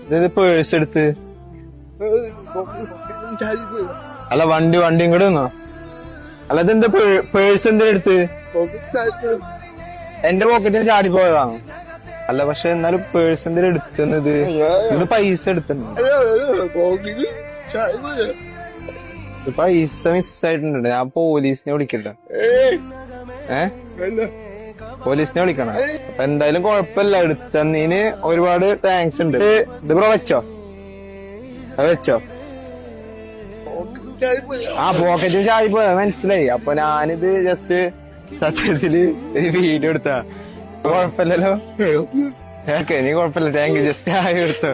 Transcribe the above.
ഇത് പേഴ്സ് എടുത്ത്. അല്ല വണ്ടി ഇങ്ങോട്ട് വന്നോ? അല്ല ഇതെന്താ പേഴ്സ് എന്താ എടുത്ത്? എന്റെ പോക്കറ്റിൽ ചാടിപ്പോയതാണ്. അല്ല പക്ഷെ എന്നാലും പേഴ്സ് എന്തിനാ എടുക്കുന്നത്? ഇത് പൈസ എടുത്തുണ്ട്. പൈസ മിസ്സായിട്ടുണ്ട്. ഞാൻ പോലീസിനെ വിളിക്കട്ടെ? പോലീസിനെ വിളിക്കണം. അപ്പൊ എന്തായാലും കുഴപ്പമില്ല, എടുത്തന്നീന് ഒരുപാട് താങ്ക്സ് ഉണ്ട്. ഇത് ബ്രോ വെച്ചോ? വെച്ചോ? ആ പോക്കറ്റിൽ ചാടിപ്പോയ മനസ്സിലായി. അപ്പൊ ഞാനിത് ജസ്റ്റ് സത്യത്തില് ഒരു വീഡിയോ എടുത്താ. കുഴപ്പമില്ലല്ലോ? ഓക്കെ, നീ കുഴപ്പമില്ല. Thank you. ജസ്റ്റ് ആയി എടുത്തോ.